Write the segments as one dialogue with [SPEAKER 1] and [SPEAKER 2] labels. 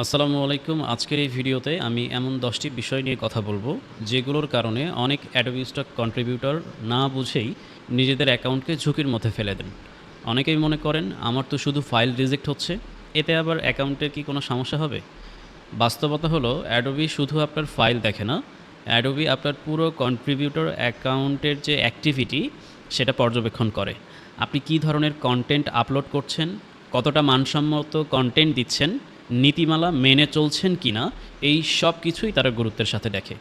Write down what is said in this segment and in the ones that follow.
[SPEAKER 1] আসসালামু আলাইকুম। আজকের এই ভিডিওতে আমি এমন 10টি বিষয় নিয়ে কথা বলবো, যেগুলোর কারণে অনেক অ্যাডোবি স্টক কন্ট্রিবিউটর না বুঝেই নিজেদের অ্যাকাউন্টকে ঝুঁকির মধ্যে ফেলে দেন। অনেকেই মনে করেন, আমার তো শুধু ফাইল রিজেক্ট হচ্ছে, এতে আবার অ্যাকাউন্টের কি কোনো সমস্যা হবে? বাস্তবতা হলো, অ্যাডোবি শুধু আপনার ফাইল দেখে না, অ্যাডোবি আপনার পুরো কন্ট্রিবিউটর অ্যাকাউন্টের যে অ্যাক্টিভিটি, সেটা পর্যবেক্ষণ করে। আপনি কী ধরনের কন্টেন্ট আপলোড করছেন, কতটা মানসম্মত কন্টেন্ট দিচ্ছেন, নীতিমালা মেনে চলছেন কি না, এই সব কিছুই তারা গুরুত্বের সাথে দেখে।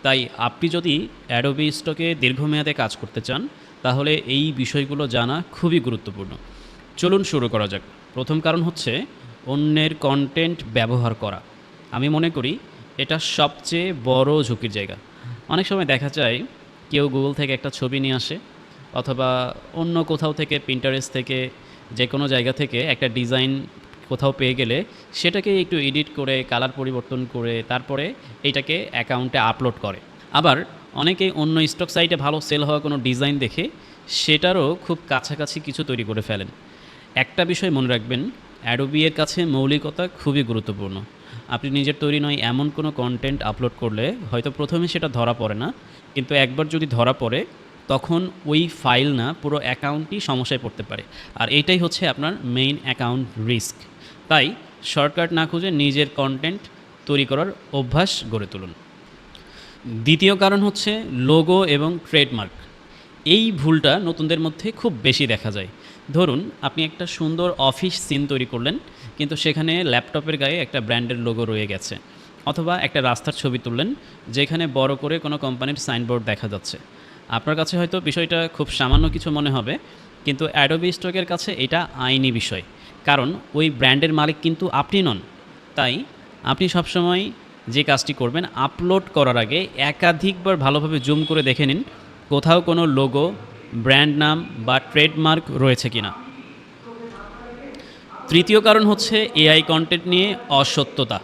[SPEAKER 1] তাই আপনি যদি অ্যাডোবি স্টকে দীর্ঘমেয়াদে কাজ করতে চান, তাহলে এই বিষয়গুলো জানা খুবই গুরুত্বপূর্ণ। চলুন শুরু করা যাক। প্রথম কারণ হচ্ছে অন্যের কন্টেন্ট ব্যবহার করা। আমি মনে করি এটা সবচেয়ে বড় ঝুঁকির জায়গা। অনেক সময় দেখা যায় কেউ গুগল থেকে একটা ছবি নিয়ে আসে, অথবা অন্য কোথাও থেকে পিন্টারেস্ট থেকে, যে কোনো জায়গা থেকে একটা ডিজাইন কোথাও পেয়ে গেলে সেটাকে একটু এডিট করে কালার পরিবর্তন করে তারপরে এইটাকে অ্যাকাউন্টে আপলোড করে। আবার অনেকেই অন্য স্টক সাইটে ভালো সেল হওয়া কোনো ডিজাইন দেখে সেটারও খুব কাছাকাছি কিছু তৈরি করে ফেলেন। একটা বিষয় মনে রাখবেন, অ্যাডোবি এর কাছে মৌলিকতা খুবই গুরুত্বপূর্ণ। আপনি নিজের তৈরি নয় এমন কোনো কন্টেন্ট আপলোড করলে হয়তো প্রথমে সেটা ধরা পড়ে না, কিন্তু একবার যদি ধরা পড়ে তখন ওই ফাইল না, পুরো অ্যাকাউন্টই সমস্যায় পড়তে পারে। আর এইটাই হচ্ছে আপনার মেইন অ্যাকাউন্ট রিস্ক। তাই শর্টকাট না খুঁজে নিজের কন্টেন্ট তৈরি করার অভ্যাস গড়ে তুলুন। দ্বিতীয় কারণ হচ্ছে লোগো এবং ট্রেডমার্ক। এই ভুলটা নতুনদের মধ্যে খুব বেশি দেখা যায়। ধরুন, আপনি একটা সুন্দর অফিস সিন তৈরি করলেন, কিন্তু সেখানে ল্যাপটপের গায়ে একটা ব্র্যান্ডের লোগো রয়ে গেছে। অথবা একটা রাস্তার ছবি তুললেন, যেখানে বড় করে কোনো কোম্পানির সাইনবোর্ড দেখা যাচ্ছে। আপনার কাছে হয়তো বিষয়টা খুব সামান্য কিছু মনে হবে, কিন্তু অ্যাডোবি স্টকের কাছে এটা আইনি বিষয়। কারণ ওই ব্র্যান্ডের মালিক কিন্তু আপনি নন। তাই আপনি সবসময় যে কাজটি করবেন, আপলোড করার আগে একাধিকবার ভালোভাবে জুম করে দেখে নিন কোথাও কোনো লোগো, ব্র্যান্ড নাম বা ট্রেডমার্ক রয়েছে কিনা। তৃতীয় কারণ হচ্ছে এআই কন্টেন্ট নিয়ে অসত্যতা।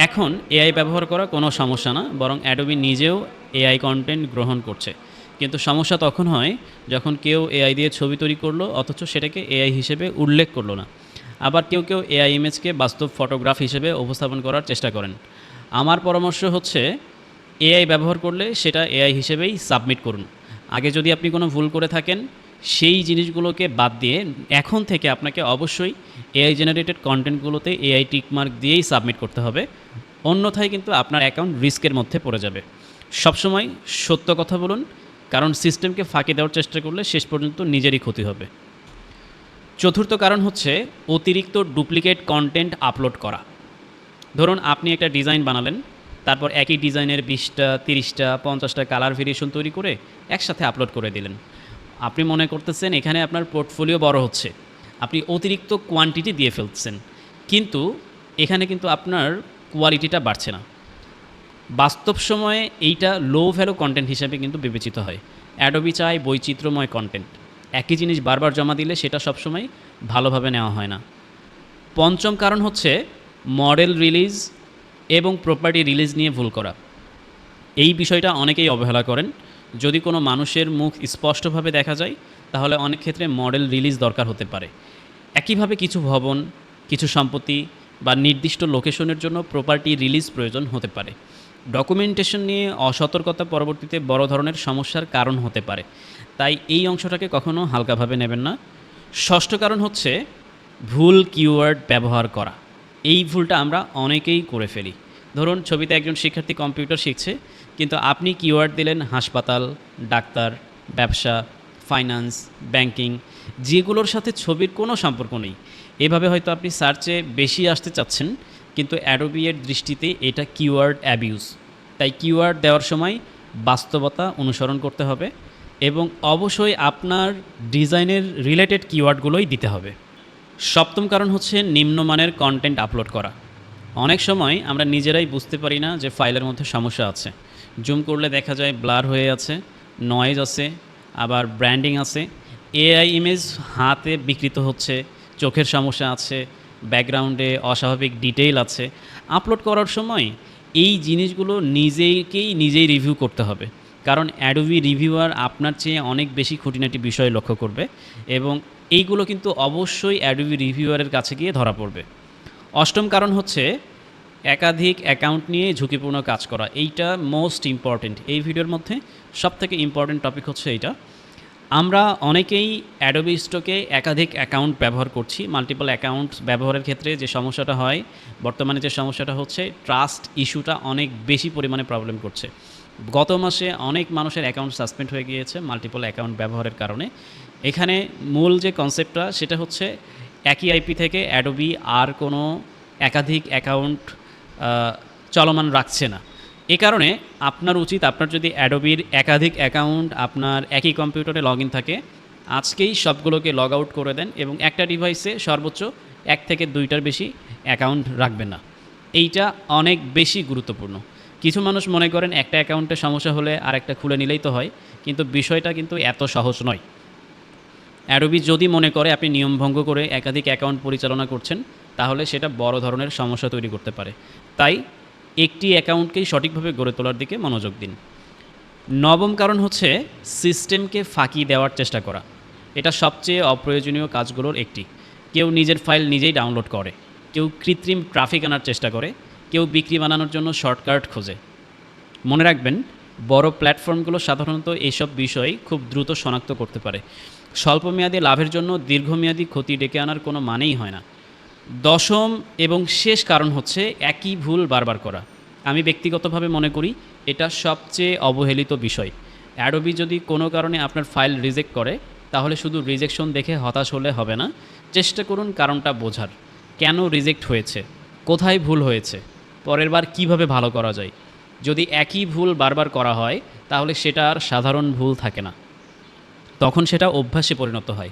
[SPEAKER 1] এখন এআই ব্যবহার করা কোনো সমস্যা না, বরং অ্যাডোবি নিজেও এআই কন্টেন্ট গ্রহণ করছে। কিন্তু সমস্যা তখন হয় যখন কেউ এআই দিয়ে ছবি তৈরি করলো অথচ সেটাকে এআই হিসেবে উল্লেখ করলো না। আবার কেউ কেউ এআই ইমেজকে বাস্তব ফটোগ্রাফ হিসেবে উপস্থাপন করার চেষ্টা করেন। আমার পরামর্শ হচ্ছে, এআই ব্যবহার করলে সেটা এআই হিসেবেই সাবমিট করুন। আগে যদি আপনি কোনো ভুল করে থাকেন, সেই জিনিসগুলোকে বাদ দিয়ে এখন থেকে আপনাকে অবশ্যই এআই জেনারেটেড কন্টেন্টগুলোতে এআই টিকমার্ক দিয়েই সাবমিট করতে হবে। অন্যথায় কিন্তু আপনার অ্যাকাউন্ট রিস্কের মধ্যে পড়ে যাবে। সবসময় সত্য কথা বলুন, কারণ সিস্টেমকে ফাঁকি দেওয়ার চেষ্টা করলে শেষ পর্যন্ত নিজেরই ক্ষতি হবে। চতুর্থ কারণ হচ্ছে অতিরিক্ত ডুপ্লিকেট কন্টেন্ট আপলোড করা। ধরুন, আপনি একটা ডিজাইন বানালেন, তারপর একই ডিজাইনের 20টা, 30টা, 50টা কালার ভেরিয়েশন তৈরি করে একসাথে আপলোড করে দিলেন। আপনি মনে করতেছেন এখানে আপনার পোর্টফোলিও বড় হচ্ছে, আপনি অতিরিক্ত কোয়ান্টিটি দিয়ে ফেলছেন, কিন্তু এখানে কিন্তু আপনার কোয়ালিটিটা বাড়ছে না। বাস্তব সময়ে এইটা লো ভ্যালু কন্টেন্ট হিসেবে কিন্তু বিবেচিত হয়। অ্যাডোবি চায় বৈচিত্র্যময় কন্টেন্ট। একই জিনিস বারবার জমা দিলে সেটা সবসময় ভালোভাবে নেওয়া হয় না। পঞ্চম কারণ হচ্ছে মডেল রিলিজ এবং প্রপার্টি রিলিজ নিয়ে ভুল করা। এই বিষয়টা অনেকেই অবহেলা করেন। যদি কোনো মানুষের মুখ স্পষ্টভাবে দেখা যায়, তাহলে অনেক ক্ষেত্রে মডেল রিলিজ দরকার হতে পারে। একইভাবে কিছু ভবন, কিছু সম্পত্তি বা নির্দিষ্ট লোকেশনের জন্য প্রপার্টি রিলিজ প্রয়োজন হতে পারে। ডকুমেন্টেশন নিয়ে অসতর্কতা পরবর্তীতে বড় ধরনের সমস্যার কারণ হতে পারে। তাই এই অংশটাকে কখনো হালকাভাবে নেবেন না। ষষ্ঠ কারণ হচ্ছে ভুল কিওয়ার্ড ব্যবহার করা। এই ভুলটা আমরা অনেকেই করে ফেলি। ধরুন, ছবিতে একজন শিক্ষার্থী কম্পিউটার শিখছে, কিন্তু আপনি কিওয়ার্ড দিলেন হাসপাতাল, ডাক্তার, ব্যবসা, ফাইন্যান্স, ব্যাংকিং, যেগুলোর সাথে ছবির কোনো সম্পর্ক নেই। এভাবে হয়তো আপনি সার্চে বেশি আসতে চাচ্ছেন, কিন্তু অ্যাডোবি এর দৃষ্টিতে এটা কিওয়ার্ড অ্যাবিউজ। তাই কিওয়ার্ড দেওয়ার সময় বাস্তবতা অনুসরণ করতে হবে এবং অবশ্যই আপনার ডিজাইনের রিলেটেড কিওয়ার্ডগুলোই দিতে হবে। সপ্তম কারণ হচ্ছে নিম্নমানের কন্টেন্ট আপলোড করা। অনেক সময় আমরা নিজেরাই বুঝতে পারি না যে ফাইলের মধ্যে সমস্যা আছে। জুম করলে দেখা যায় ব্লার হয়ে আছে, নয়েজ আছে, আবার ব্র্যান্ডিং আছে, এআই ইমেজ হাতে বিকৃত হচ্ছে, চোখের সমস্যা আছে, ব্যাকগ্রাউন্ডে অস্বাভাবিক ডিটেইল আছে। আপলোড করার সময় এই জিনিসগুলো নিজেই রিভিউ করতে হবে, কারণ অ্যাডোবি রিভিউয়ার আপনার চেয়ে অনেক বেশি খুঁটিনাটি বিষয় লক্ষ্য করবে এবং এইগুলো কিন্তু অবশ্যই অ্যাডোবি রিভিউয়ারের কাছে গিয়ে ধরা পড়বে। অষ্টম কারণ হচ্ছে একাধিক অ্যাকাউন্ট নিয়ে ঝুঁকিপূর্ণ কাজ করা, এইটা মোস্ট ইম্পর্ট্যান্ট। এই ভিডিওর মধ্যে সবথেকে ইম্পর্ট্যান্ট টপিক হচ্ছে এইটা। আমরা অনেকেই অ্যাডোবি স্টকে একাধিক অ্যাকাউন্ট ব্যবহার করছি। মাল্টিপল অ্যাকাউন্ট ব্যবহারের ক্ষেত্রে যে সমস্যাটা হয়, বর্তমানে যে সমস্যাটা হচ্ছে, ট্রাস্ট ইস্যুটা অনেক বেশি পরিমাণে প্রবলেম করছে। গত মাসে অনেক মানুষের অ্যাকাউন্ট সাসপেন্ড হয়ে গিয়েছে মাল্টিপল অ্যাকাউন্ট ব্যবহারের কারণে। এখানে মূল যে কনসেপ্টটা সেটা হচ্ছে একই আইপি থেকে অ্যাডোবি আর কোনো একাধিক অ্যাকাউন্ট চলমান রাখছে না। এ কারণে আপনার উচিত, আপনার যদি অ্যাডোবির একাধিক অ্যাকাউন্ট আপনার একই কম্পিউটারে লগ ইন থাকে, আজকেই সবগুলোকে লগ আউট করে দেন এবং একটা ডিভাইসে সর্বোচ্চ 1 থেকে 2টার বেশি অ্যাকাউন্ট রাখবেন না। এইটা অনেক বেশি গুরুত্বপূর্ণ। কিছু মানুষ মনে করেন একটা অ্যাকাউন্টে সমস্যা হলে আরেকটা খুলে নিলেই তো হয়, কিন্তু বিষয়টা কিন্তু এত সহজ নয়। অ্যাডোবি যদি মনে করে আপনি নিয়মভঙ্গ করে একাধিক অ্যাকাউন্ট পরিচালনা করছেন, তাহলে সেটা বড় ধরনের সমস্যা তৈরি করতে পারে। তাই একটি অ্যাকাউন্টকেই সঠিকভাবে গড়ে তোলার দিকে মনোযোগ দিন। নবম কারণ হচ্ছে সিস্টেমকে ফাঁকি দেওয়ার চেষ্টা করা। এটা সবচেয়ে অপ্রয়োজনীয় কাজগুলোর একটি। কেউ নিজের ফাইল নিজেই ডাউনলোড করে, কেউ কৃত্রিম ট্রাফিক আনার চেষ্টা করে, কেউ বিক্রি বানানোর জন্য শর্টকাট খোঁজে। মনে রাখবেন, বড় প্ল্যাটফর্মগুলো সাধারণত এইসব বিষয় খুব দ্রুত শনাক্ত করতে পারে। স্বল্পমেয়াদী লাভের জন্য দীর্ঘমেয়াদী ক্ষতি ডেকে আনার কোনো মানেই হয় না। দশম এবং শেষ কারণ হচ্ছে একই ভুল বারবার করা। আমি ব্যক্তিগতভাবে মনে করি এটা সবচেয়ে অবহেলিত বিষয়। অ্যাডোবি যদি কোনো কারণে আপনার ফাইল রিজেক্ট করে, তাহলে শুধু রিজেকশন দেখে হতাশ হলে হবে না। চেষ্টা করুন কারণটা বোঝার। কেন রিজেক্ট হয়েছে, কোথায় ভুল হয়েছে, পরের বার কীভাবে ভালো করা যায়। যদি একই ভুল বারবার করা হয়, তাহলে সেটা আর সাধারণ ভুল থাকে না, তখন সেটা অভ্যাসে পরিণত হয়।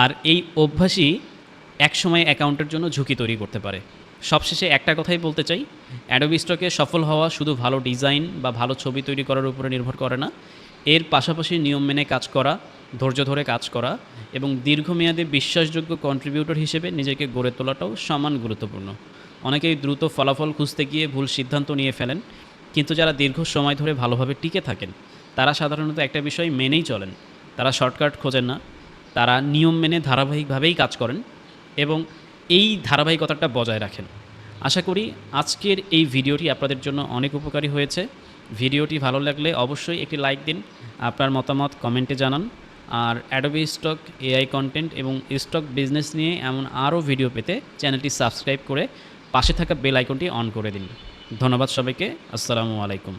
[SPEAKER 1] আর এই অভ্যাসই একসময় অ্যাকাউন্টের জন্য ঝুঁকি তৈরি করতে পারে। সবশেষে একটা কথাই বলতে চাই, অ্যাডোবি স্টকে সফল হওয়া শুধু ভালো ডিজাইন বা ভালো ছবি তৈরি করার উপরে নির্ভর করে না। এর পাশাপাশি নিয়ম মেনে কাজ করা, ধৈর্য ধরে কাজ করা এবং দীর্ঘমেয়াদে বিশ্বাসযোগ্য কন্ট্রিবিউটর হিসেবে নিজেকে গড়ে তোলাটাও সমান গুরুত্বপূর্ণ। অনেকেই দ্রুত ফলাফল খুঁজতে গিয়ে ভুল সিদ্ধান্ত নিয়ে ফেলেন, কিন্তু যারা দীর্ঘ সময় ধরে ভালোভাবে টিকে থাকেন, তারা সাধারণত একটা বিষয় মেনেই চলেন। তারা শর্টকাট খোঁজেন না, তারা নিয়ম মেনে ধারাবাহিকভাবেই কাজ করেন এবং এই ধারাবাহিকতাটা বজায় রাখেন। আশা করি আজকের এই ভিডিওটি আপনাদের জন্য অনেক উপকারী হয়েছে। ভিডিওটি ভালো লাগলে অবশ্যই একটি লাইক দিন, আপনার মতামত কমেন্টে জানান। আর অ্যাডোবি স্টক, এআই কন্টেন্ট এবং স্টক বিজনেস নিয়ে এমন আরও ভিডিও পেতে চ্যানেলটি সাবস্ক্রাইব করে পাশে থাকা বেল আইকনটি অন করে দিন। ধন্যবাদ সবাইকে। আসসালামু আলাইকুম।